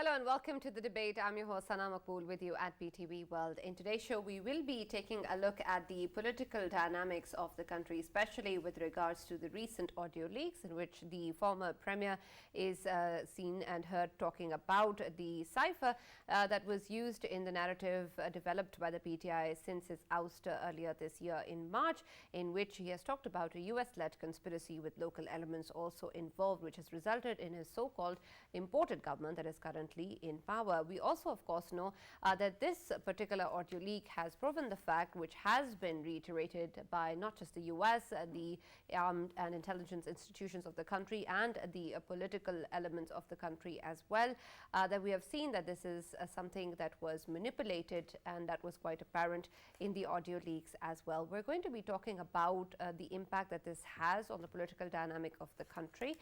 Hello and welcome to the debate. I'm your host Sana Makbool with you at PTV World. In today's show, we will be taking a look at the political dynamics of the country, especially with regards to the recent audio leaks in which the former premier is seen and heard talking about the cipher that was used in the narrative developed by the PTI since his ouster earlier this year in March, in which he has talked about a US-led conspiracy with local elements also involved, which has resulted in his so-called imported government that is currently in power. We also, of course, know that this particular audio leak has proven the fact, which has been reiterated by not just the US, the armed and intelligence institutions of the country and the political elements of the country as well, that we have seen that this is something that was manipulated, and that was quite apparent in the audio leaks as well. We're going to be talking about the impact that this has on the political dynamic of the country,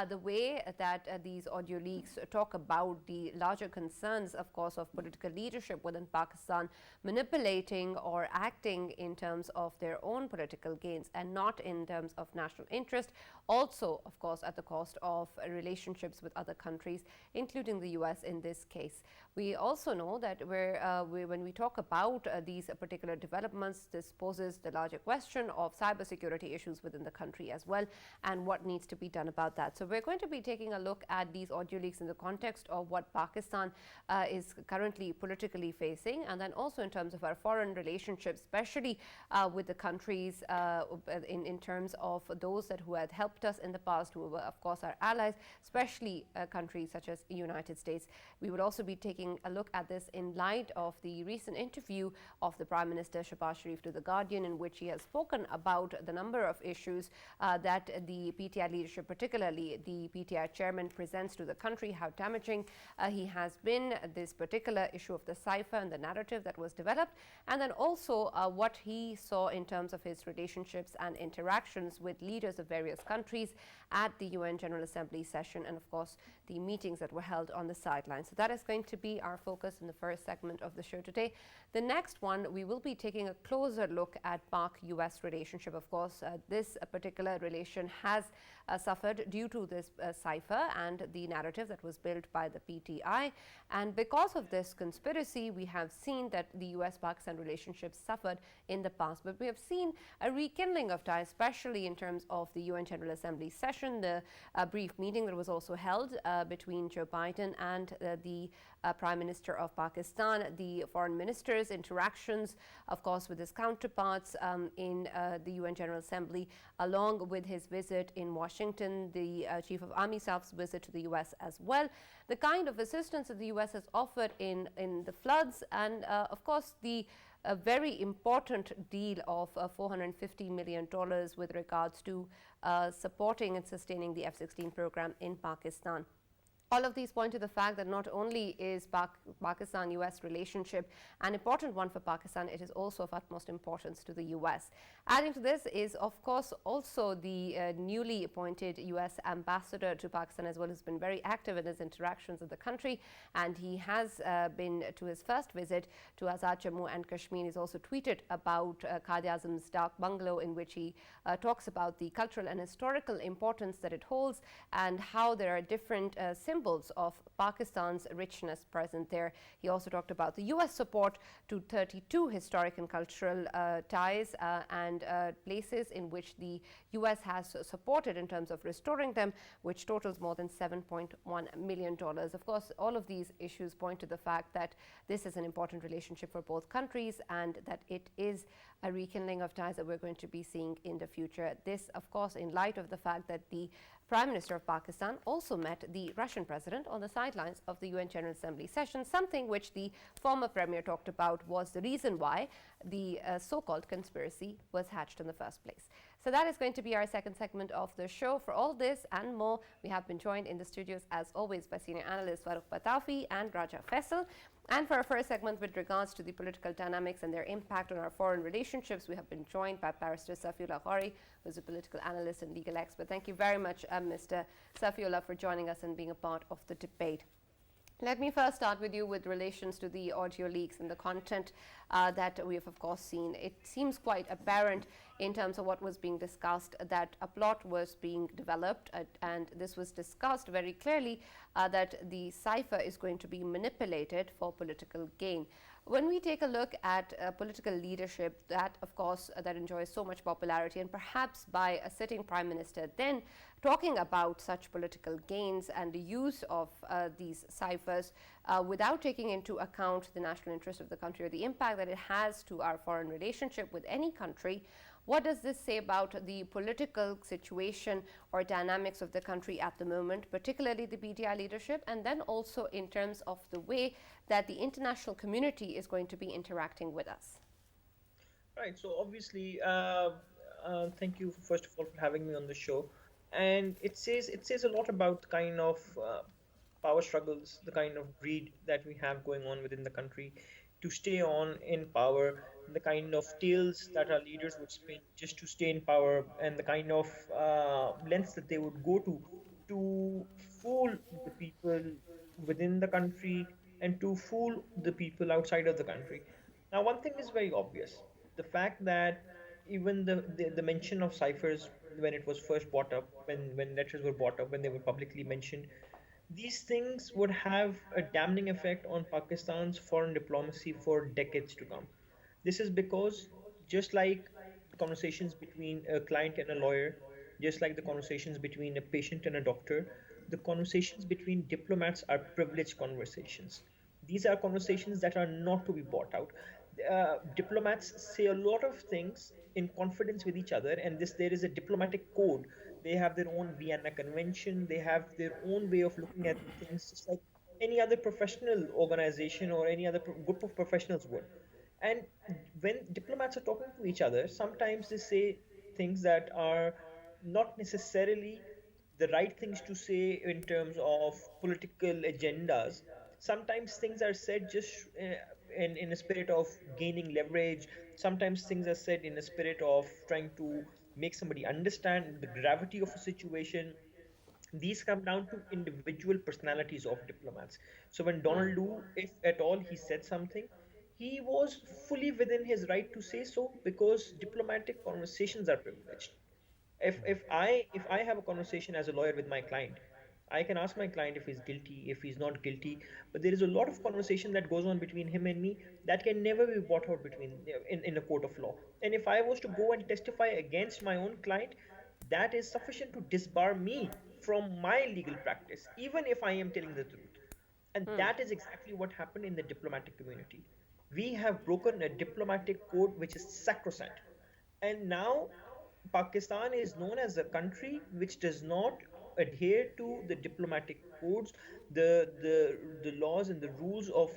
the way that these audio leaks talk about the larger concerns, of course, of political leadership within Pakistan manipulating or acting in terms of their own political gains and not in terms of national interest. Also, of course, at the cost of relationships with other countries, including the US in this case. We also know that when we talk about these particular developments, this poses the larger question of cybersecurity issues within the country as well, and what needs to be done about that. So we're going to be taking a look at these audio leaks in the context of what Pakistan is currently politically facing, and then also in terms of our foreign relationships, especially with the countries in terms of those who had helped us in the past, who were of course our allies, especially countries such as the United States. We will also be taking a look at this in light of the recent interview of the Prime Minister Shehbaz Sharif to The Guardian, in which he has spoken about the number of issues that the PTI leadership, particularly the PTI chairman, presents to the country, how damaging he has been, this particular issue of the cipher and the narrative that was developed, and then also what he saw in terms of his relationships and interactions with leaders of various countries at the UN General Assembly session, and of course the meetings that were held on the sidelines. So that is going to be our focus in the first segment of the show today. The next one, we will be taking a closer look at PAK-US relationship. Of course, this particular relation has suffered due to this cipher and the narrative that was built by the PTI, and because of this conspiracy, we have seen that the US-Pakistan relationship suffered in the past, but we have seen a rekindling of ties, especially in terms of the UN General Assembly session, the brief meeting that was also held between Joe Biden and the Prime Minister of Pakistan, the foreign minister's interactions, of course, with his counterparts in the UN General Assembly, along with his visit in Washington, the Chief of Army Staff's visit to the US as well, the kind of assistance that the US has offered in the floods, and of course the very important deal of $450 million with regards to supporting and sustaining the F-16 program in Pakistan. All of these point to the fact that not only is Pakistan-US relationship an important one for Pakistan, it is also of utmost importance to the US. Adding to this is, of course, also the newly appointed US ambassador to Pakistan as well, who's been very active in his interactions with the country, and he has been to his first visit to Azad Jammu and Kashmir. He's also tweeted about Quaid-e-Azam's Dark Bungalow, in which he talks about the cultural and historical importance that it holds and how there are different symbols of Pakistan's richness present there. He also talked about the US support to 32 historic and cultural ties and places in which the US has supported in terms of restoring them, which totals more than $7.1 million. Of course, all of these issues point to the fact that this is an important relationship for both countries and that it is a rekindling of ties that we're going to be seeing in the future. This, of course, in light of the fact that the Prime Minister of Pakistan also met the Russian president on the sidelines of the UN General Assembly session, something which the former premier talked about was the reason why the so-called conspiracy was hatched in the first place. So that is going to be our second segment of the show. For all this and more, we have been joined in the studios as always by senior analysts Farooq Batafi and Raja Faisal. And for our first segment with regards to the political dynamics and their impact on our foreign relationships, we have been joined by Barrister Safiullah Ghori, who is a political analyst and legal expert. Thank you very much, Mr. Safiullah, for joining us and being a part of the debate. Let me first start with you with relations to the audio leaks and the content that we have, of course, seen. It seems quite apparent in terms of what was being discussed, that a plot was being developed, and this was discussed very clearly, that the cipher is going to be manipulated for political gain. When we take a look at political leadership, that of course that enjoys so much popularity, and perhaps by a sitting prime minister then talking about such political gains and the use of these ciphers without taking into account the national interest of the country or the impact that it has to our foreign relationship with any country, what does this say about the political situation or dynamics of the country at the moment, particularly the BDI leadership, and then also in terms of the way that the international community is going to be interacting with us? Right. So obviously, thank you first of all for having me on the show. And it says a lot about the kind of power struggles, the kind of greed that we have going on within the country to stay on in power, the kind of tales that our leaders would spin just to stay in power, and the kind of lengths that they would go to fool the people within the country and to fool the people outside of the country. Now, one thing is very obvious: the fact that even the mention of ciphers when it was first brought up, when letters were brought up, when they were publicly mentioned, these things would have a damning effect on Pakistan's foreign diplomacy for decades to come. This is because, just like the conversations between a client and a lawyer, just like the conversations between a patient and a doctor, the conversations between diplomats are privileged conversations. These are conversations that are not to be bought out. Diplomats say a lot of things in confidence with each other, and this there is a diplomatic code. They have their own Vienna Convention. They have their own way of looking at things, just like any other professional organization or any other group of professionals would. And when diplomats are talking to each other, sometimes they say things that are not necessarily the right things to say in terms of political agendas. Sometimes things are said just in a spirit of gaining leverage. Sometimes things are said in a spirit of trying to make somebody understand the gravity of a situation. These come down to individual personalities of diplomats. So when Donald Lu, if at all he said something, he was fully within his right to say so because diplomatic conversations are privileged. If I have a conversation as a lawyer with my client, I can ask my client if he's guilty, if he's not guilty, but there is a lot of conversation that goes on between him and me that can never be brought out between in a court of law. And if I was to go and testify against my own client, that is sufficient to disbar me from my legal practice, even if I am telling the truth. And that is exactly what happened in the diplomatic community. We have broken a diplomatic code which is sacrosanct. And now Pakistan is known as a country which does not adhere to the diplomatic codes, the laws and the rules of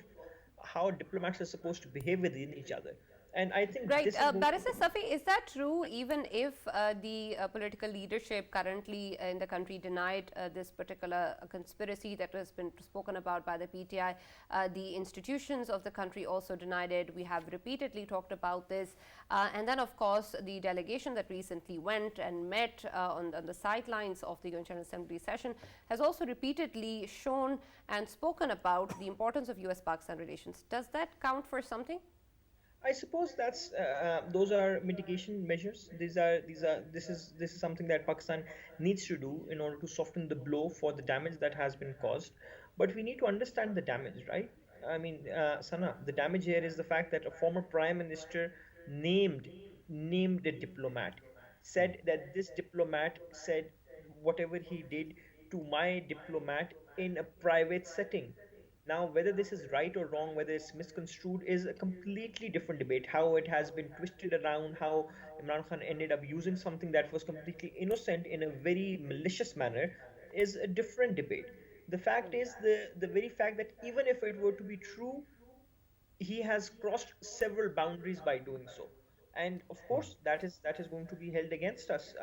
how diplomats are supposed to behave within each other. And I think Right. this is going to Barrister be Safi, is that true even if the political leadership currently in the country denied this particular conspiracy that has been spoken about by the PTI? The institutions of the country also denied it. We have repeatedly talked about this. And then, of course, the delegation that recently went and met on the sidelines of the UN General Assembly session has also repeatedly shown and spoken about the importance of US Pakistan relations. Does that count for something? I suppose that's those are mitigation measures. This is something that Pakistan needs to do in order to soften the blow for the damage that has been caused. But we need to understand the damage, right? I mean, Sana, the damage here is the fact that a former prime minister named named a diplomat, said that this diplomat said whatever he did to my diplomat in a private setting. Now, whether this is right or wrong, whether it's misconstrued, is a completely different debate. How it has been twisted around, how Imran Khan ended up using something that was completely innocent in a very malicious manner, is a different debate. The fact is, the very fact that even if it were to be true, he has crossed several boundaries by doing so, and of course that is going to be held against us.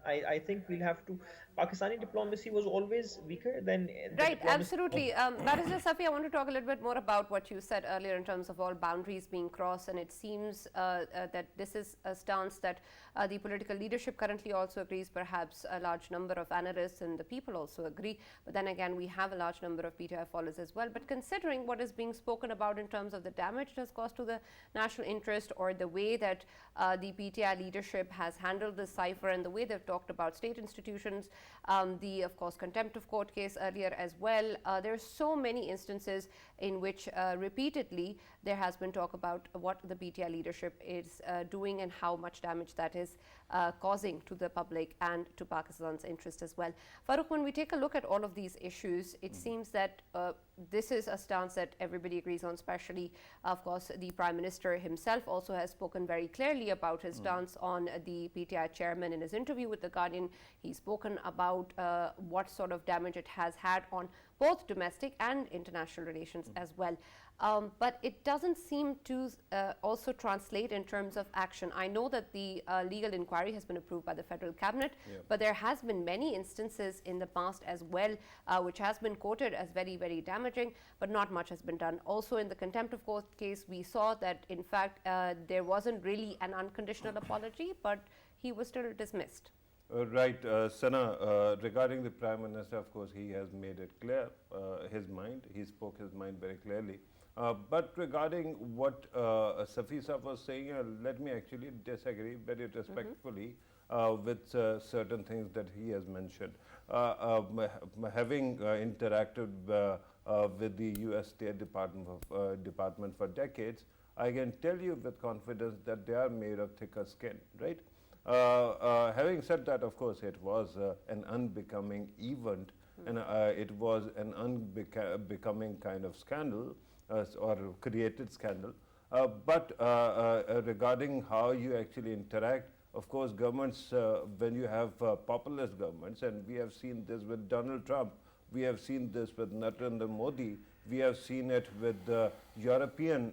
I think we'll have to Pakistani diplomacy was always weaker than the Right, diplomacy of. absolutely. Barrister Safi, I want to talk a little bit more about what you said earlier in terms of all boundaries being crossed, and it seems that this is a stance that the political leadership currently also agrees. Perhaps a large number of analysts and the people also agree, but then again, we have a large number of PTI followers as well. But considering what is being spoken about in terms of the damage it has caused to the national interest, or the way that the PTI leadership has handled this cipher, and the way they've talked about state institutions, the, of course, contempt of court case earlier as well. There are so many instances in which repeatedly there has been talk about what the PTI leadership is doing and how much damage that is causing to the public and to Pakistan's interest as well. Farooq, when we take a look at all of these issues, it seems that this is a stance that everybody agrees on, especially, of course, the Prime Minister himself also has spoken very clearly about his stance on the PTI chairman in his interview with The Guardian. He's spoken about what sort of damage it has had on both domestic and international relations as well. But it doesn't seem to also translate in terms of action. I know that the legal inquiry has been approved by the federal cabinet, but there has been many instances in the past as well, which has been quoted as very, very damaging, but not much has been done. Also, in the contempt of court case, we saw that, in fact, there wasn't really an unconditional apology, but he was still dismissed. Right, Sana, regarding the Prime Minister, of course, he has made it clear, his mind, he spoke his mind very clearly. But regarding what Safisa was saying, let me actually disagree very respectfully with certain things that he has mentioned. Having interacted with the US State Department for decades, I can tell you with confidence that they are made of thicker skin, right? Having said that, of course, it was an unbecoming event, and it was an unbecoming kind of scandal, or created scandal. But regarding how you actually interact, of course, governments, when you have populist governments, and we have seen this with Donald Trump, we have seen this with Narendra Modi, we have seen it with the European,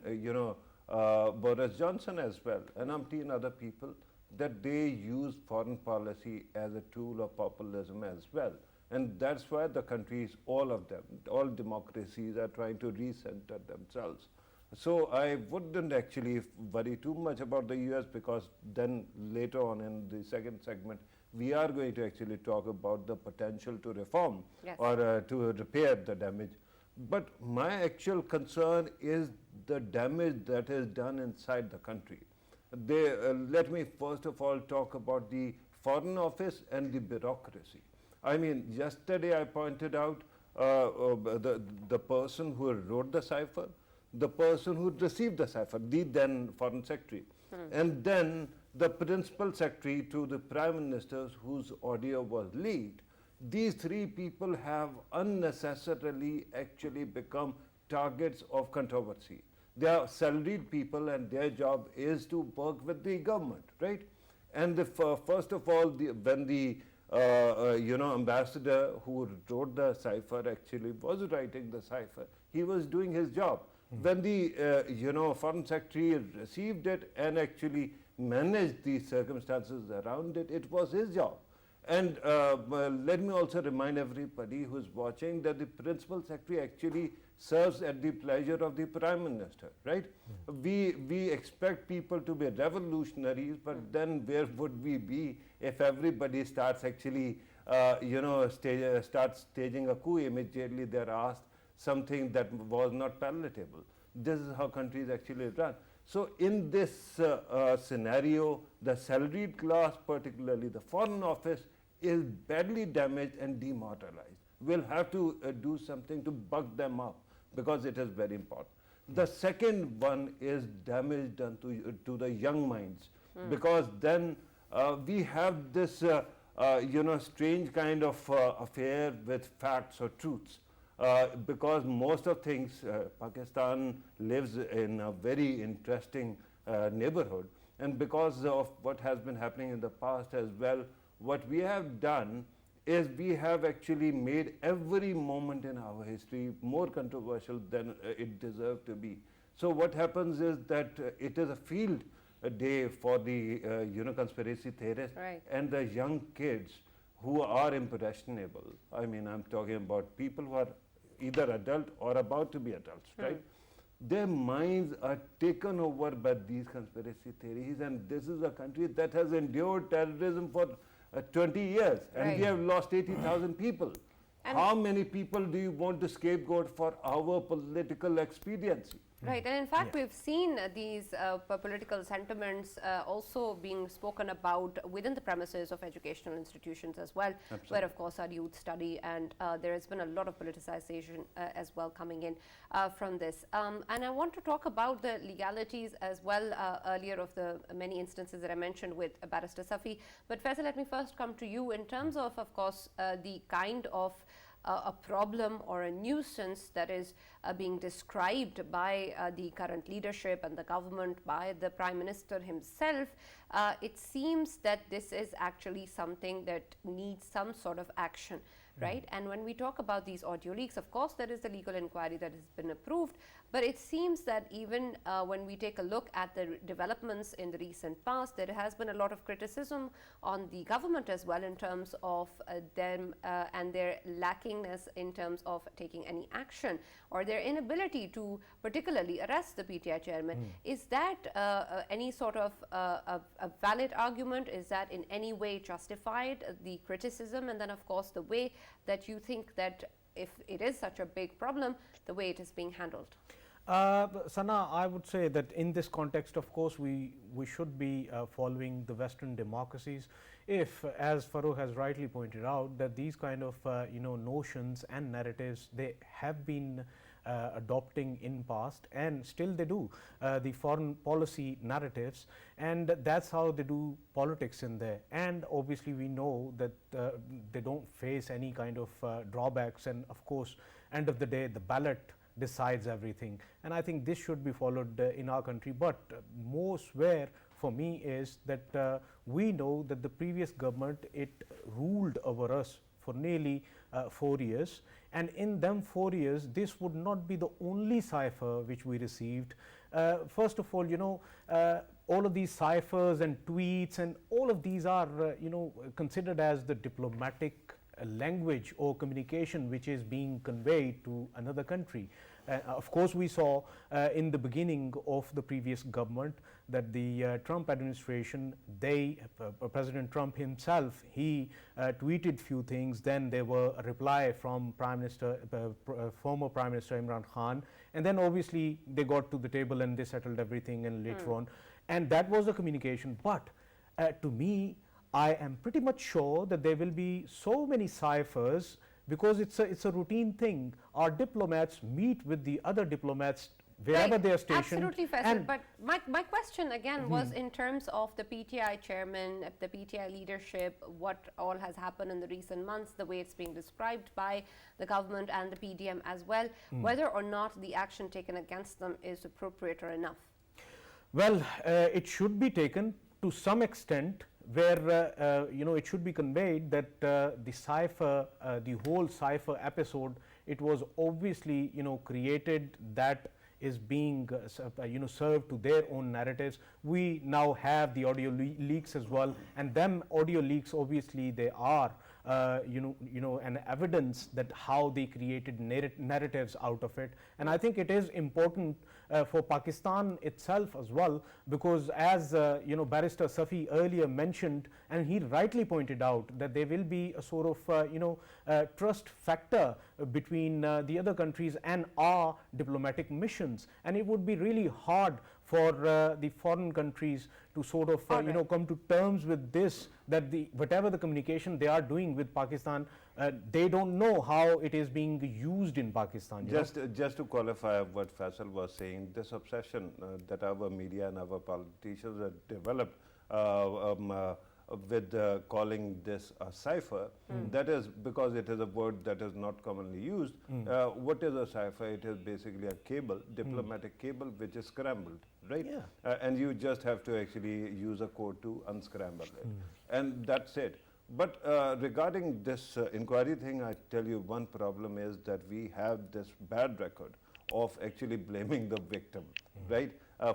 Boris Johnson as well, and umpteen other people, that they use foreign policy as a tool of populism as well. And that's why the countries, all of them, all democracies are trying to recenter themselves. So I wouldn't actually worry too much about the US, because then later on in the second segment, we are going to actually talk about the potential to reform or to repair the damage. But my actual concern is the damage that is done inside the country. Let me first of all talk about the Foreign Office and the bureaucracy. I mean, yesterday I pointed out the person who wrote the cipher, the person who received the cipher, the then Foreign Secretary, and then the Principal Secretary to the Prime Minister whose audio was leaked. These three people have unnecessarily actually become targets of controversy. They are salaried people, and their job is to work with the government, right? And first of all, when the ambassador who wrote the cipher actually was writing the cipher, he was doing his job. When the Foreign Secretary received it and actually managed the circumstances around it, it was his job. And let me also remind everybody who's watching that the Principal Secretary actually serves at the pleasure of the Prime Minister, right? We expect people to be revolutionaries, but then where would we be if everybody starts actually, starts staging a coup immediately they're asked something that was not palatable? This is how countries actually run. So in this scenario, the salaried class, particularly the Foreign Office, is badly damaged and demoralized. We'll have to do something to buck them up, because it is very important. The second one is damage done to the young minds, because then we have this strange kind of affair with facts or truths. Because most of things, Pakistan lives in a very interesting neighborhood, and because of what has been happening in the past as well, what we have done is we have actually made every moment in our history more controversial than it deserved to be. So what happens is that it is a field day for the conspiracy theorists and the young kids who are impressionable, I mean, I'm talking about people who are either adult or about to be adults, right? Their minds are taken over by these conspiracy theories, and this is a country that has endured terrorism for 20 years, and we Right. have lost 80,000 people. And how many people do you want to scapegoat for our political expediency? Right, and in fact, we've seen these political sentiments also being spoken about within the premises of educational institutions as well, where of course our youth study, and there has been a lot of politicization as well coming in from this. And I want to talk about the legalities as well earlier of the many instances that I mentioned with Barrister Safi. But Faisal, let me first come to you in terms of course, the kind of a problem or a nuisance that is being described by the current leadership and the government, by the Prime Minister himself. It seems that this is actually something that needs some sort of action, right? And when we talk about these audio leaks, of course, there is the legal inquiry that has been approved, but it seems that even when we take a look at the developments in the recent past, there has been a lot of criticism on the government as well in terms of them and their lackingness in terms of taking any action, or their inability to particularly arrest the PTI chairman. Is that any sort of a valid argument? Is that in any way justified, the criticism? And then of course the way that you think that if it is such a big problem, the way it is being handled? Sana, I would say that in this context, of course, we should be following the Western democracies. If, as Farooq has rightly pointed out, that these kind of notions and narratives, they have been adopting in past, and still they do, the foreign policy narratives, and that's how they do politics in there. And obviously we know that they don't face any kind of drawbacks, and of course, end of the day, the ballot decides everything, and I think this should be followed in our country. But most where for me is that we know that the previous government, it ruled over us for nearly 4 years, and in them 4 years this would not be the only cipher which we received. First of all, all of these ciphers and tweets and all of these are considered as the diplomatic language or communication which is being conveyed to another country. Of course, we saw in the beginning of the previous government that the Trump administration, President Trump himself, he tweeted few things, then there were a reply from former Prime Minister Imran Khan, and then obviously they got to the table and they settled everything, and later on, and that was the communication. But to me, I am pretty much sure that there will be so many ciphers, because it's a routine thing. Our diplomats meet with the other diplomats wherever they are stationed. Absolutely, Faisal. But my question again was in terms of the PTI chairman, the PTI leadership, what all has happened in the recent months, the way it's being described by the government and the PDM as well, whether or not the action taken against them is appropriate or enough. Well, it should be taken to some extent, where it should be conveyed that the cipher, the whole cipher episode, it was obviously created, that is being served to their own narratives. We now have the audio leaks as well, and them audio leaks, obviously they are an evidence that how they created narratives out of it. And I think it is important for Pakistan itself as well, because as Barrister Safi earlier mentioned, and he rightly pointed out, that there will be a sort of trust factor between the other countries and our diplomatic missions, and it would be really hard for the foreign countries to sort of come to terms with this, that whatever the communication they are doing with Pakistan, they don't know how it is being used in Pakistan. Just to qualify what Faisal was saying, this obsession that our media and our politicians have developed with calling this a cipher, that is because it is a word that is not commonly used. What is a cipher? It is basically a cable, diplomatic cable, which is scrambled, right? Yeah. And you just have to actually use a code to unscramble it, and that's it. But regarding this inquiry thing, I tell you one problem is that we have this bad record of actually blaming the victim, right?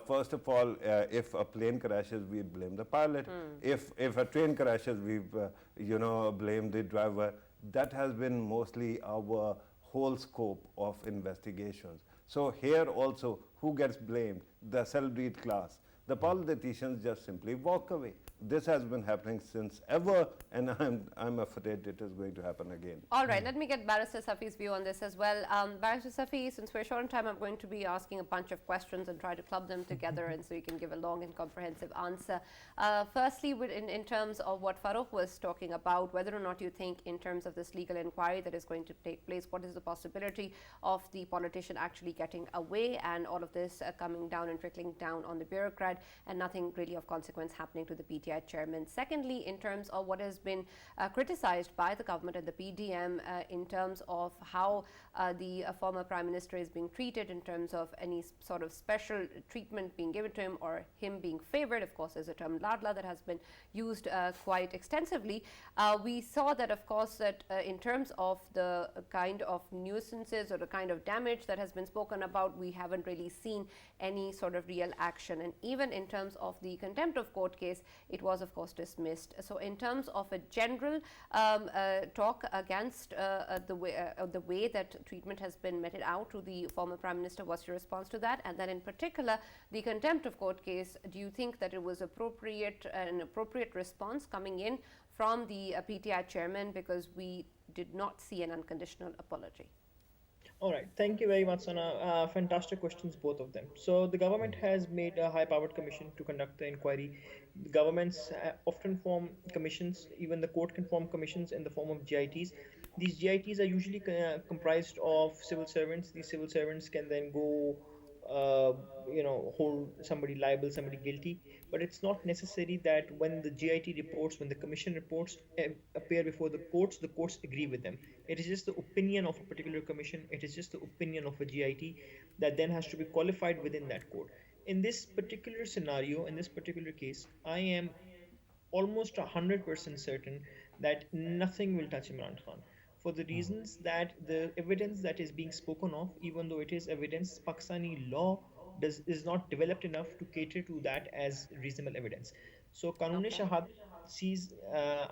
first of all, if a plane crashes, we blame the pilot. If a train crashes, we blame the driver. That has been mostly our whole scope of investigations. So here also, who gets blamed? The salaried class. The politicians just simply walk away. This has been happening since ever, and I'm afraid it is going to happen again. All right, let me get Barrister Safi's view on this as well. Barrister Safi, since we're short on time, I'm going to be asking a bunch of questions and try to club them together and so you can give a long and comprehensive answer. Firstly, in terms of what Farooq was talking about, whether or not you think in terms of this legal inquiry that is going to take place, what is the possibility of the politician actually getting away and all of this coming down and trickling down on the bureaucrat and nothing really of consequence happening to the PTI chairman. Secondly, in terms of what has been criticized by the government and the PDM in terms of how the former Prime Minister is being treated in terms of any sort of special treatment being given to him or him being favored. Of course, there's a term ladla that has been used quite extensively. We saw that, of course, that in terms of the kind of nuisances or the kind of damage that has been spoken about, we haven't really seen any sort of real action. And even in terms of the contempt of court case, it was of course dismissed. So in terms of a general talk against the way that treatment has been meted out to the former Prime Minister, what's your response to that? And then in particular, the contempt of court case, do you think that it was an appropriate response coming in from the PTI chairman, because we did not see an unconditional apology? All right, thank you very much, Sana. Fantastic questions, both of them. So the government has made a high-powered commission to conduct the inquiry. The governments often form commissions, even the court can form commissions in the form of GITs. These GITs are usually comprised of civil servants. These civil servants can then go hold somebody liable, somebody guilty. But it's not necessary that when the GIT reports, when the commission reports appear before the courts agree with them. It is just the opinion of a particular commission. It is just the opinion of a GIT that then has to be qualified within that court. In this particular scenario, in this particular case, I am almost 100% certain that nothing will touch Imran Khan, for the reasons that the evidence that is being spoken of, even though it is evidence, Pakistani law is not developed enough to cater to that as reasonable evidence. So Qanun-e-Shahadat sees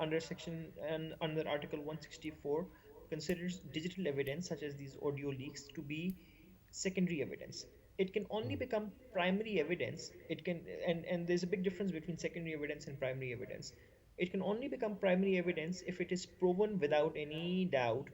under Article 164 considers digital evidence such as these audio leaks to be secondary evidence. It can only become primary evidence. It can and there's a big difference between secondary evidence and primary evidence. It can only become primary evidence if it is proven without any doubt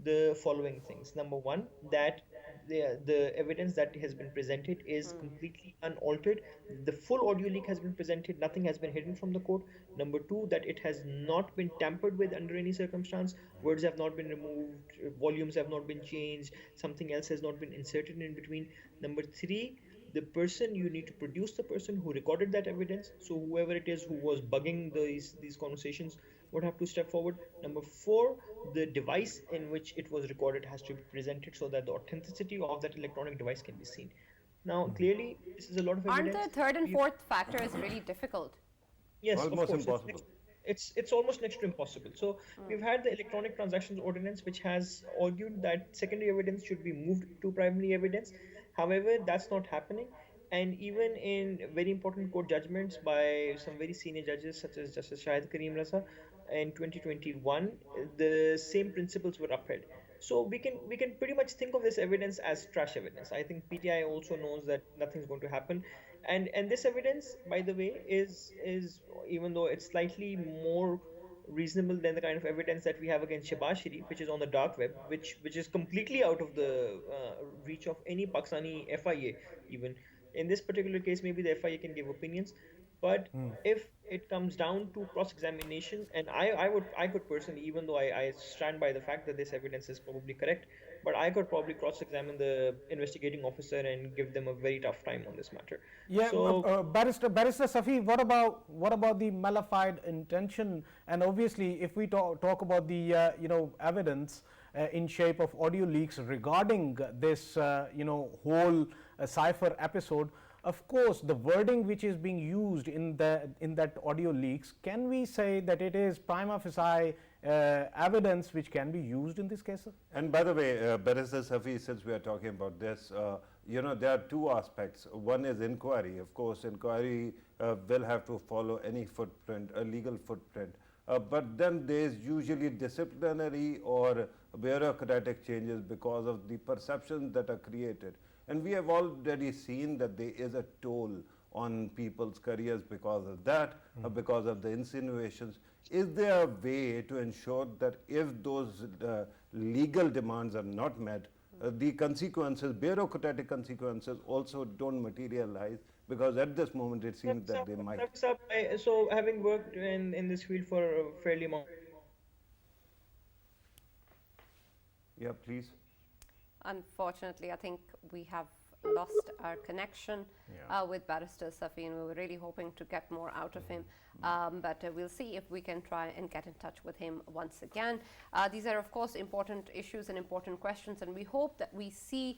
the following things. Number one, that the evidence that has been presented is completely unaltered. The full audio leak has been presented. Nothing has been hidden from the court. Number two, that it has not been tampered with under any circumstance. Words have not been removed. Volumes have not been changed. Something else has not been inserted in between. Number three, the person, you need to produce the person who recorded that evidence. So whoever it is who was bugging these conversations would have to step forward. Number four, the device in which it was recorded has to be presented so that the authenticity of that electronic device can be seen. Now, clearly, this is a lot of evidence. Aren't the third and fourth factors really difficult? Yes, almost of course. impossible. It's almost next to impossible. So we've had the Electronic Transactions Ordinance, which has argued that secondary evidence should be moved to primary evidence. However, that's not happening. And even in very important court judgments by some very senior judges, such as Justice Shahid Karim Raza, in 2021, the same principles were upheld. So we can pretty much think of this evidence as trash evidence. I think PTI also knows that nothing's going to happen. And this evidence, by the way, is even though it's slightly more reasonable than the kind of evidence that we have against Shehbaz Sharif, which is on the dark web, which is completely out of the reach of any Pakistani FIA. Even in this particular case, maybe the FIA can give opinions, but if it comes down to cross-examination, and I could personally, even though I stand by the fact that this evidence is probably correct, but I could probably cross-examine the investigating officer and give them a very tough time on this matter. Yeah, so, Barrister Safi, what about the malified intention? And obviously, if we talk about the evidence in shape of audio leaks regarding this whole CIPHER episode, of course, the wording which is being used in that audio leaks, can we say that it is prima facie evidence which can be used in this case? And by the way, Barrister Safi, since we are talking about this, there are two aspects. One is inquiry. Of course, inquiry will have to follow any footprint, a legal footprint. But then there is usually disciplinary or bureaucratic changes because of the perceptions that are created. And we have already seen that there is a toll on people's careers because of that, because of the insinuations. Is there a way to ensure that if those legal demands are not met, the consequences, bureaucratic consequences, also don't materialize? Because at this moment it seems that they might. So having worked in this field for a fairly long. Yeah, please. Unfortunately, I think we have lost our connection with Barrister Safi, and we were really hoping to get more out of him. But we'll see if we can try and get in touch with him once again. These are, of course, important issues and important questions, and we hope that we see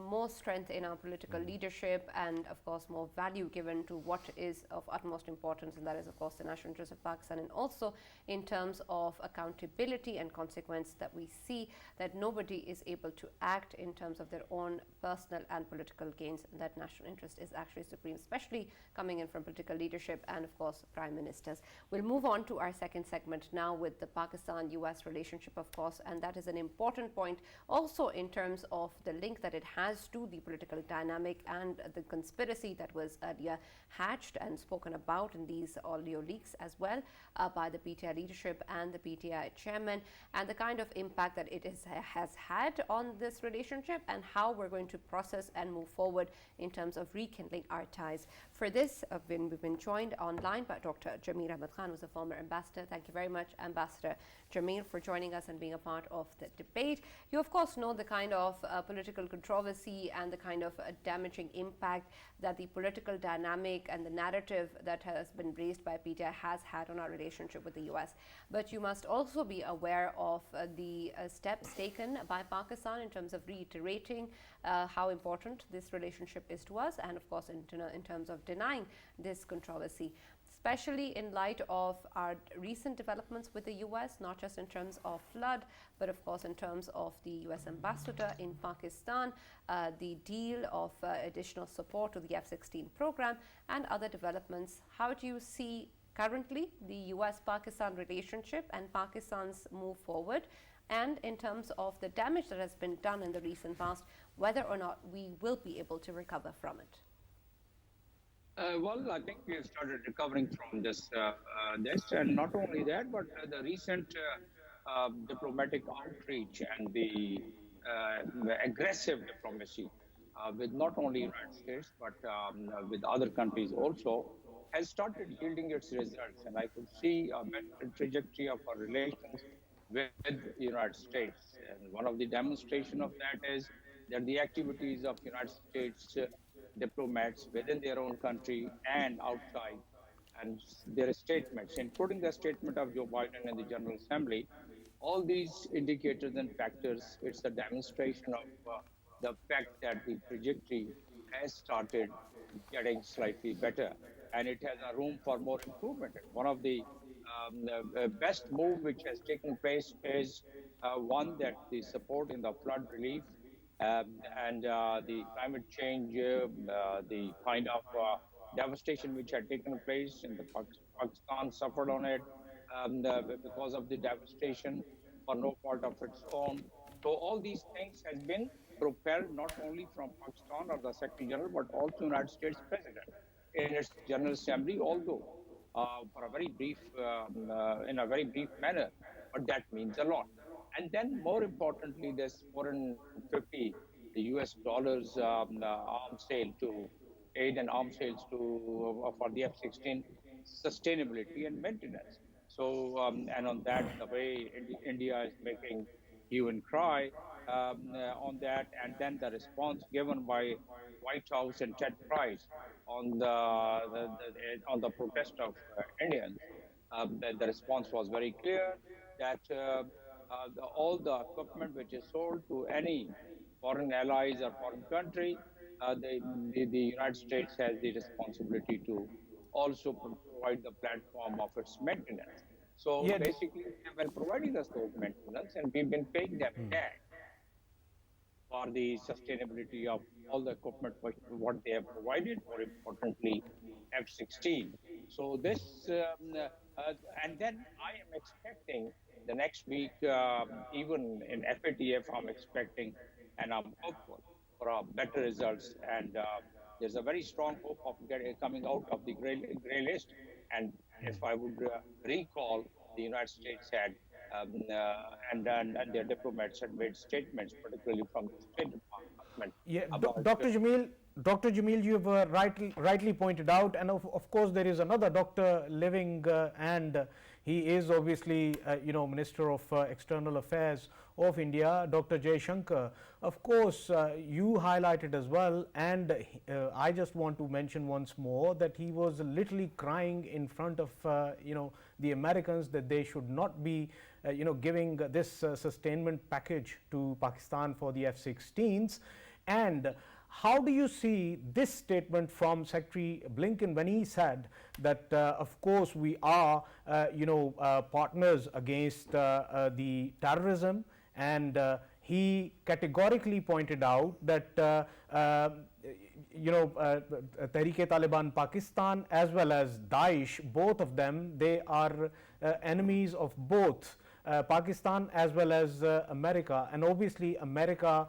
more strength in our political leadership and, of course, more value given to what is of utmost importance, and that is, of course, the national interest of Pakistan, and also in terms of accountability and consequence, that we see that nobody is able to act in terms of their own personal and political gains, and that national interest is actually supreme, especially coming in from political leadership and, of course, prime ministers. We'll move on to our second segment now with the Pakistan-US relationship, of course, and that is an important point also in terms of the link that it has to the political dynamic and the conspiracy that was earlier hatched and spoken about in these audio leaks as well by the PTI leadership and the PTI chairman, and the kind of impact that it has had on this relationship and how we're going to process and move forward in terms of rekindling our ties. For this, we've been joined online by Dr. Jamir Ahmed Khan, who's a former ambassador. Thank you very much, Ambassador Jamir, for joining us and being a part of the debate. You, of course, know the kind of political controversy and the kind of damaging impact that the political dynamic and the narrative that has been raised by PTI has had on our relationship with the US. But you must also be aware of the steps taken by Pakistan in terms of reiterating how important this relationship is to us, and of course in terms of denying this controversy, especially in light of our recent developments with the US, not just in terms of flood, but of course in terms of the US ambassador in Pakistan, the deal of additional support to the F-16 program, and other developments. How do you see currently the US-Pakistan relationship and Pakistan's move forward? And in terms of the damage that has been done in the recent past, whether or not we will be able to recover from it? Well, I think we have started recovering from this, and not only that, but the recent diplomatic outreach and the aggressive diplomacy with not only United States but with other countries also has started yielding its results, and I could see a better trajectory of our relations with the United States. And one of the demonstration of that is that the activities of United States diplomats within their own country and outside, and their statements, including the statement of Joe Biden in the General Assembly, all these indicators and factors, it's a demonstration of the fact that the trajectory has started getting slightly better, and it has a room for more improvement. One of the best move which has taken place is one that the support in the flood relief and the climate change, the kind of devastation which had taken place in the Pakistan suffered on it because of the devastation for no fault of its own. So all these things has been propelled not only from Pakistan or the Secretary General, but also United States President in its General Assembly, although for a very brief, in a very brief manner, but that means a lot. And then more importantly, this $450 US arms sale to aid and arms sales to for the F-16 sustainability and maintenance. So, and on that, the way India is making hue and cry on that, and then the response given by White House and Ted Price on the protest of Indians, the response was very clear that all the equipment which is sold to any foreign allies or foreign country, the United States has the responsibility to also provide the platform of its maintenance. So basically, they've been providing us those maintenance, and we've been paying them back. for the sustainability of all the equipment what they have provided, more importantly, F-16. So this, and then I am expecting the next week, even in FATF, I'm expecting and I'm hopeful for better results. And there's a very strong hope of coming out of the gray list. And if I would recall, the United States had and their diplomats had made statements, particularly from the State Department, Yeah, about Dr. Jamil, you have rightly pointed out, and of course there is another doctor living, and he is obviously, Minister of External Affairs of India, Dr. Jaishankar. Of course, you highlighted as well, and I just want to mention once more that he was literally crying in front of, the Americans that they should not be, giving this sustainment package to Pakistan for the F-16s. And how do you see this statement from Secretary Blinken when he said that, of course, we are, partners against the terrorism, and he categorically pointed out that, Tehreek-e-Taliban Pakistan as well as Daesh, both of them, they are enemies of both Pakistan as well as America, and obviously America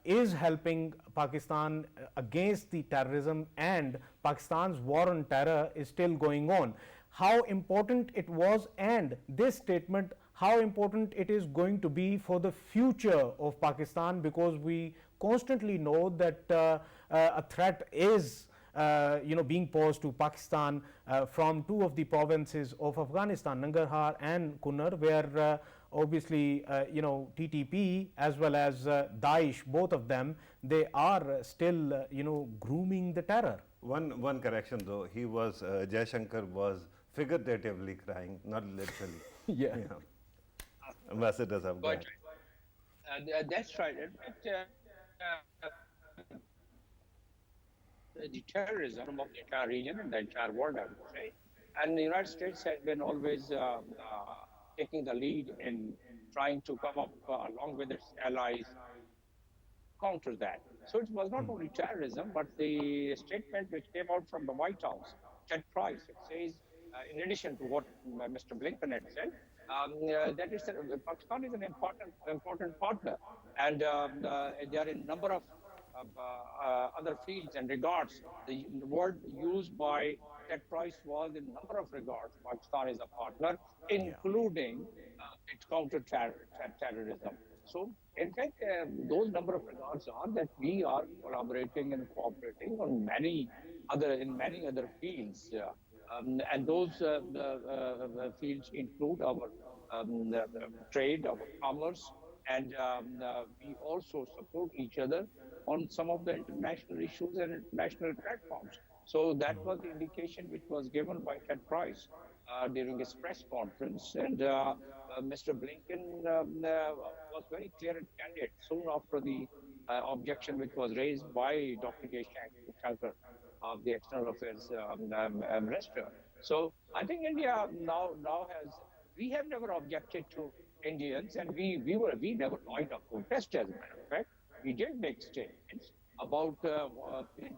is helping Pakistan against the terrorism, and Pakistan's war on terror is still going on. How important it was, and this statement, how important it is going to be for the future of Pakistan, because we constantly know that a threat is being posed to Pakistan from two of the provinces of Afghanistan, Nangarhar and Kunar, where obviously TTP as well as Daesh, both of them, they are still grooming the terror. One correction though, he was Jaishankar was figuratively crying, not literally. Yeah. Ambassadors have got. That's right. In fact, the terrorism of the entire region and the entire world, I would say. And the United States has been always taking the lead in trying to come up, along with its allies, counter that. So it was not only terrorism, but the statement which came out from the White House, Ted Price, it says, in addition to what Mr. Blinken had said, that is Pakistan is an important partner, and there are a number of other fields and regards. The word used by Ted Price was in a number of regards. Pakistan is a partner, including its counter-terrorism. So, in fact, those number of regards are that we are collaborating and cooperating on many other fields, and those fields include our trade, our commerce, and we also support each other on some of the international issues and international platforms. So that was the indication which was given by Ted Price during his press conference. And Mr. Blinken was very clear and candid soon after the objection which was raised by Dr. Jaishankar, the External Affairs Minister. So I think India now we have never objected to Indians, and we never lined up protest. As a matter of fact, we did make statements about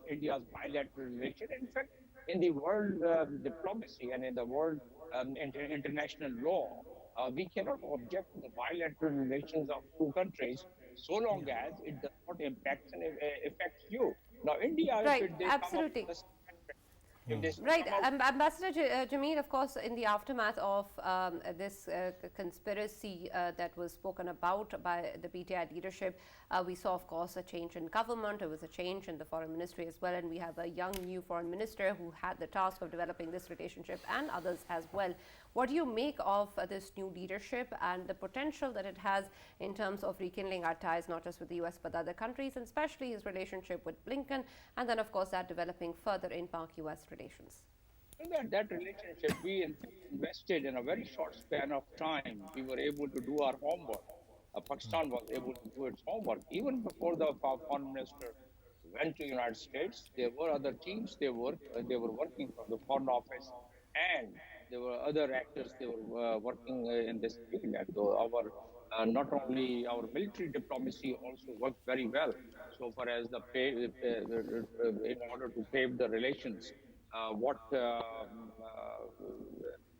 India's bilateral relation. In fact, in the world diplomacy and in the world international law, we cannot object to the bilateral relations of two countries so long as it does not impact and affect you. Now, India, right, if they absolutely. come up with Right, Ambassador Jamil, of course, in the aftermath of this conspiracy that was spoken about by the PTI leadership, we saw, of course, a change in government. There was a change in the foreign ministry as well, and we have a young new foreign minister who had the task of developing this relationship, and others as well. What do you make of this new leadership and the potential that it has in terms of rekindling our ties, not just with the US, but other countries, and especially his relationship with Blinken, and then, of course, that developing further in PAK-US relations? In that relationship, we invested in a very short span of time. We were able to do our homework. Pakistan was able to do its homework. Even before the foreign minister went to the United States, there were other teams they were working from the Foreign Office, and there were other actors they were working in this field. And our Not only our military diplomacy also worked very well so far as in order to pave the relations, what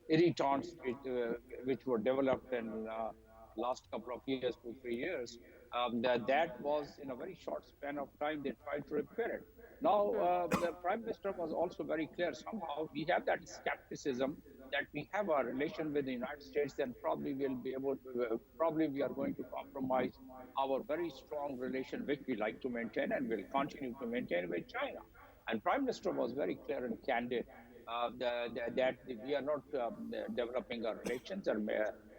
irritants which were developed in last couple of years, 2, 3 years, that was in a very short span of time they tried to repair it. Now, the Prime Minister was also very clear. Somehow we have that skepticism that we have a relation with the United States, then probably we'll be able to, probably we are going to compromise our very strong relation, which we like to maintain and will continue to maintain with China. And Prime Minister was very clear and candid that we are not developing our relations and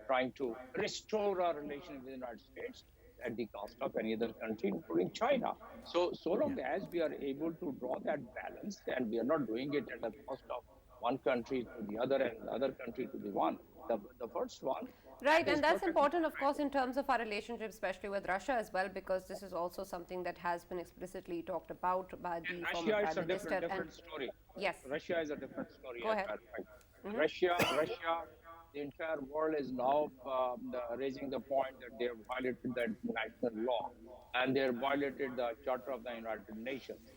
trying to restore our relation with the United States at the cost of any other country, including China. So long as we are able to draw that balance, and we are not doing it at the cost of one country to the other and the other country to the one, the first one. Right, and that's important, of course, in terms of our relationship, especially with Russia as well, because this is also something that has been explicitly talked about by the former Russia is Prime a Minister. different story. Yes. Russia is a different story. Go ahead. Russia, the entire world is now raising the point that they have violated the international law and they have violated the Charter of the United Nations.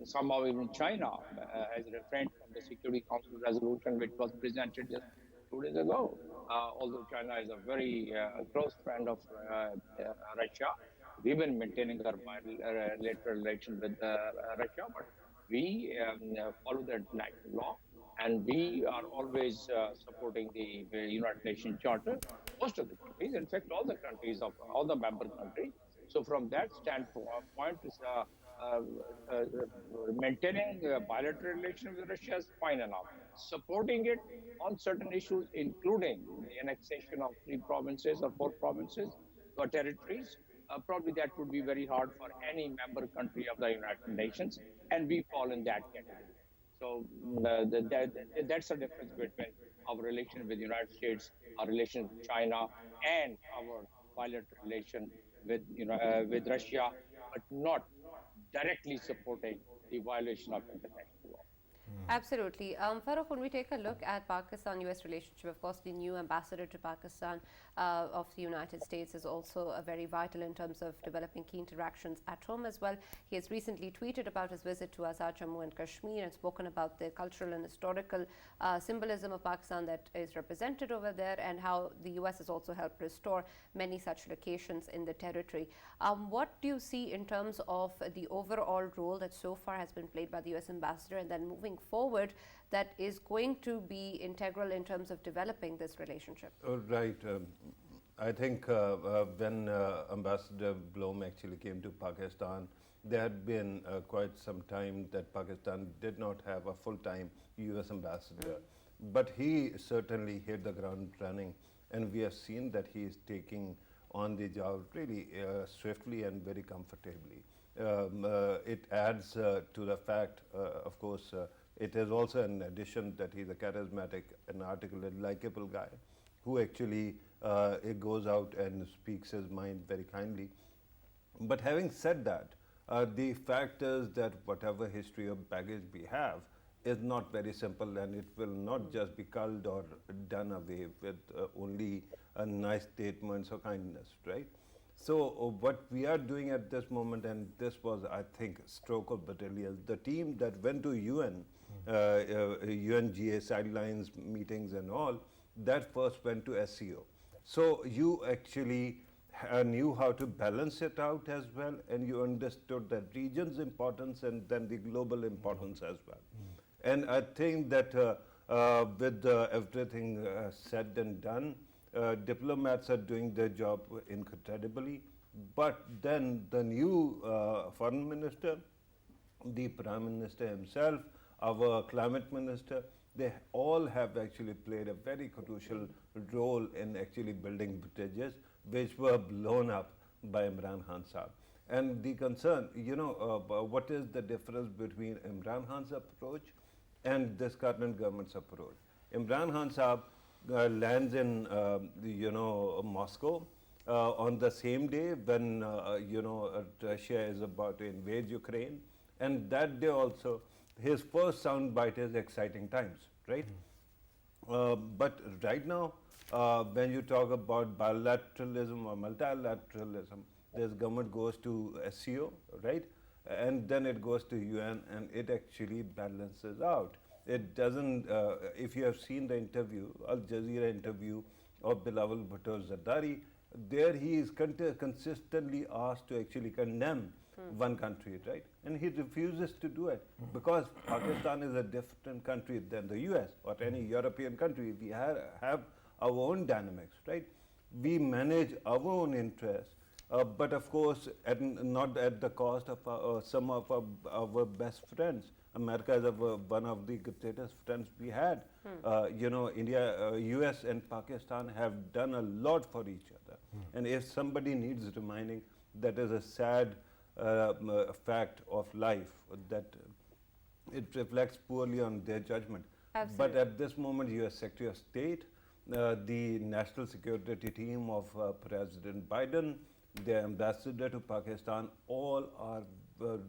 Somehow even China has refrained from the Security Council resolution which was presented just 2 days ago. Although China is a very close friend of Russia, we've been maintaining our bilateral relation with Russia, but we follow the international law, and we are always supporting the United Nations Charter. Most of the countries, in fact, all the countries of all the member countries. So from that standpoint, maintaining a bilateral relation with Russia is fine enough. Supporting it on certain issues, including the annexation of 3 provinces or 4 provinces or territories, probably that would be very hard for any member country of the United Nations, and we fall in that category. So that's the difference between our relation with the United States, our relation with China, and our bilateral relation with Russia, but not directly supporting the violation of international law. Absolutely. Farooq, when we take a look at Pakistan-US relationship, of course, the new ambassador to Pakistan of the United States is also very vital in terms of developing key interactions at home as well. He has recently tweeted about his visit to Azad Jammu and Kashmir and spoken about the cultural and historical symbolism of Pakistan that is represented over there, and how the US has also helped restore many such locations in the territory. What do you see in terms of the overall role that so far has been played by the US ambassador, and then moving forward, that is going to be integral in terms of developing this relationship? Right. I think when Ambassador Blom actually came to Pakistan, there had been quite some time that Pakistan did not have a full-time US ambassador. But he certainly hit the ground running, and we have seen that he is taking on the job really swiftly and very comfortably. It adds to the fact, of course, it is also an addition that he's a charismatic and articulate, likable guy who actually goes out and speaks his mind very kindly. But having said that, the fact is that whatever history or baggage we have is not very simple, and it will not just be culled or done away with only nice statements or kindness, right? So what we are doing at this moment, and this was, I think, stroke of brilliance, the team that went to UN, UNGA sidelines meetings and all, that first went to SCO. So you actually knew how to balance it out as well, and you understood the region's importance and then the global importance as well. And I think that with everything said and done, diplomats are doing their job incredibly. But then the new foreign minister, the Prime Minister himself, our climate minister, they all have actually played a very crucial role in actually building bridges which were blown up by Imran Khan Saab. And the concern, what is the difference between Imran Khan's approach and this current government's approach? Imran Khan Saab lands in, Moscow on the same day when, Russia is about to invade Ukraine. And that day also, his first soundbite is exciting times, right? But right now, when you talk about bilateralism or multilateralism, this government goes to SCO, right? And then it goes to UN, and it actually balances out. It doesn't, if you have seen the interview, Al Jazeera interview of Bilawal Bhutto Zardari, there he is consistently asked to actually condemn one country, right? And he refuses to do it because Pakistan is a different country than the US or any European country. We have our own dynamics, right? We manage our own interests, but of course, not at the cost of some of our best friends. America is one of the greatest friends we had. India, US and Pakistan have done a lot for each other. And if somebody needs reminding, that is a sad fact of life, that it reflects poorly on their judgment. Absolutely. But at this moment, US Secretary of State, the national security team of President Biden, the ambassador to Pakistan, all are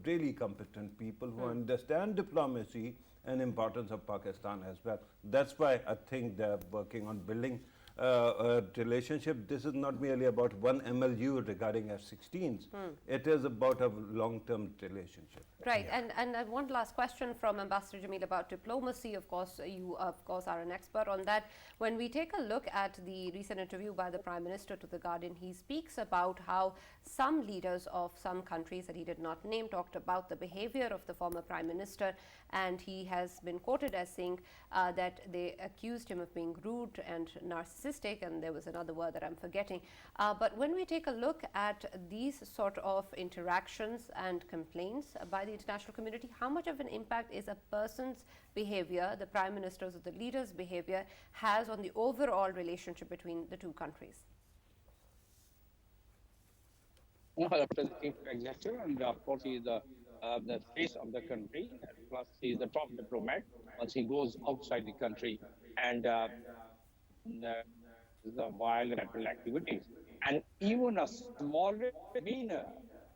really competent people who understand diplomacy and importance of Pakistan as well. That's why I think they're working on building a relationship. This is not merely about one MLU regarding F-16s. It is about a long-term relationship. Right, and one last question from Ambassador Jamil about diplomacy. Of course, you are an expert on that. When we take a look at the recent interview by the Prime Minister to The Guardian, he speaks about how some leaders of some countries that he did not name talked about the behavior of the former Prime Minister, and he has been quoted as saying that they accused him of being rude and narcissistic, and there was another word that I'm forgetting. But when we take a look at these sort of interactions and complaints by the international community, how much of an impact is a person's behavior, the prime minister's or the leader's behavior, has on the overall relationship between the two countries? The chief executive, and of course, he is the face of the country. Plus, he is the top diplomat. Once he goes outside the country, and the violent activities, and even a small demeanor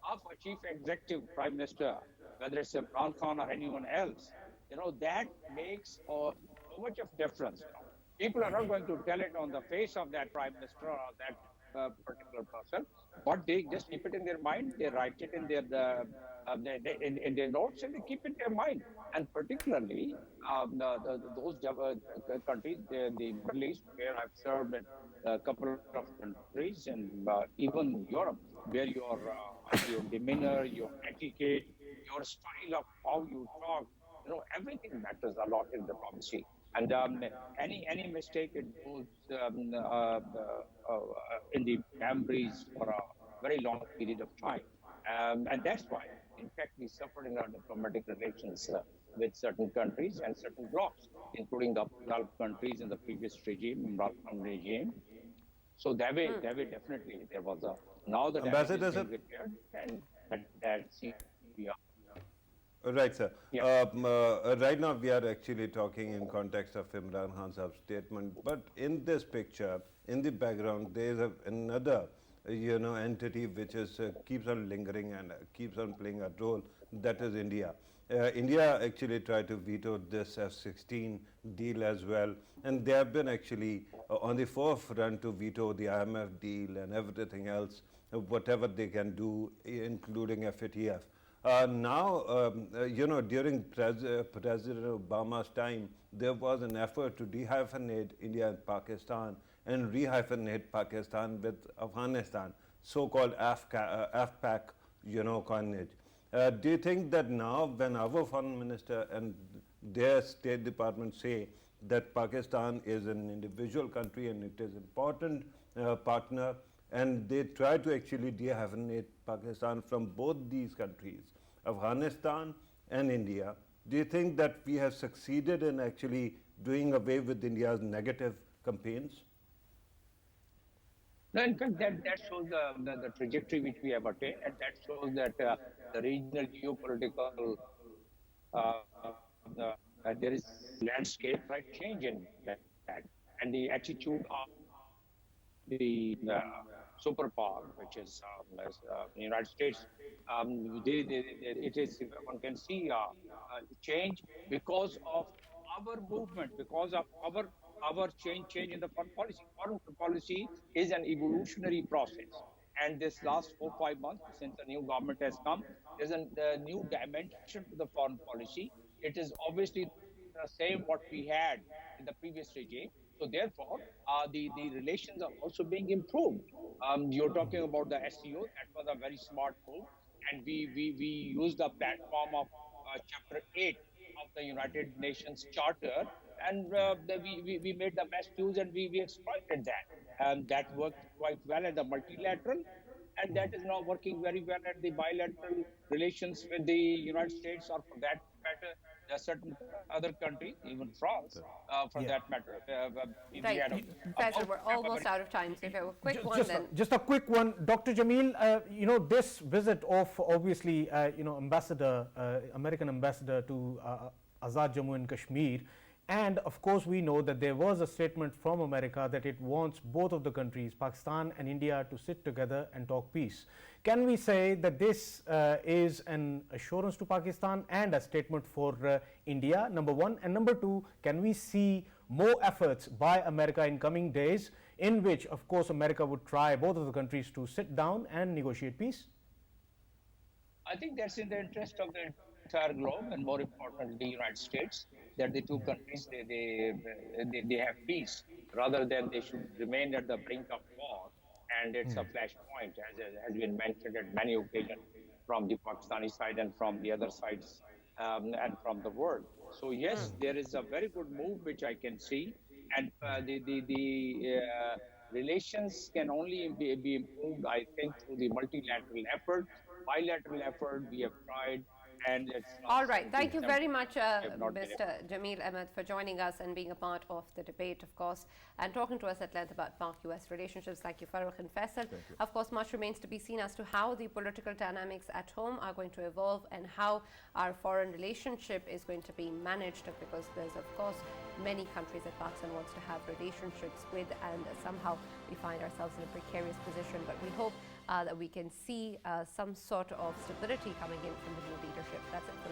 of a chief executive prime minister, whether it's Imran Khan or anyone else, that makes so much of difference. People are not going to tell it on the face of that prime minister or that particular person, but they just keep it in their mind. They write it in their in their notes, and they keep it in their mind. And particularly those countries, the Middle East, where I've served in a couple of countries, and even Europe, where your demeanor, your etiquette, your style of how you talk, everything matters a lot in diplomacy. And any mistake, it goes in the memories for a very long period of time. And that's why, in fact, we suffered in our diplomatic relations with certain countries and certain blocs, including the Gulf countries in the previous regime, Imran Khan regime. So that way definitely there was a, now the Ambassador, damage is being repaired, and that seems to be Right, sir. Yeah. Right now, we are actually talking in context of Imran Khan's statement. But in this picture, in the background, there is another, entity which is keeps on lingering and keeps on playing a role. That is India. India actually tried to veto this F-16 deal as well, and they have been actually on the forefront to veto the IMF deal and everything else, whatever they can do, including FATF. During President Obama's time, there was an effort to dehyphenate India and Pakistan and rehyphenate Pakistan with Afghanistan, so-called AFPAC, coinage. Do you think that now, when our foreign minister and their State Department say that Pakistan is an individual country and it is important partner, and they try to actually dehyphenate Pakistan from both these countries, Afghanistan and India, do you think that we have succeeded in actually doing away with India's negative campaigns? No, in fact, that shows the trajectory which we have attained, and that shows that the regional geopolitical, there is landscape right change in that, and the attitude of the superpower, which is the United States. It is, one can see change because of our movement, because of our our change in the foreign policy. Foreign policy is an evolutionary process. And this last 4 5 months, since the new government has come, there's a new dimension to the foreign policy. It is obviously the same what we had in the previous regime. So therefore, the relations are also being improved. You're talking about the SEO. That was a very smart move, and we used the platform of Chapter 8 of the United Nations Charter, and we made the best use, and we exploited that. And that worked quite well at the multilateral, and that is now working very well at the bilateral relations with the United States, or for that matter, there are certain other countries, even France, for Yeah. that matter. We Right. had Professor, we're we have a almost very out of time. So if you have a quick one, Just, then just a quick one, Dr. Jamil. This visit of obviously, ambassador, American ambassador to Azad Jammu and Kashmir, and of course we know that there was a statement from America that it wants both of the countries, Pakistan and India, to sit together and talk peace. Can we say that this is an assurance to Pakistan and a statement for India, number one? And number two, can we see more efforts by America in coming days, in which of course America would try both of the countries to sit down and negotiate peace? I think that's in the interest of the entire globe, and more importantly, the United States, that the two countries they have peace, rather than they should remain at the brink of war. And it's a flashpoint, as has been mentioned at many occasions from the Pakistani side and from the other sides, and from the world. So yes, there is a very good move which I can see, and the relations can only be improved, I think, through the multilateral effort. Bilateral effort we have tried, and it's now all right. Thank you 17 very much, we have not been able. Mr. Jamil Ahmed, for joining us and being a part of the debate, of course, and talking to us at length about PAK-US relationships. Thank you, Farooq and Faisal. Of course, much remains to be seen as to how the political dynamics at home are going to evolve and how our foreign relationship is going to be managed, because there's, of course, many countries that Pakistan wants to have relationships with, and somehow we find ourselves in a precarious position. But we hope that we can see some sort of stability coming in from the new leadership. That's it.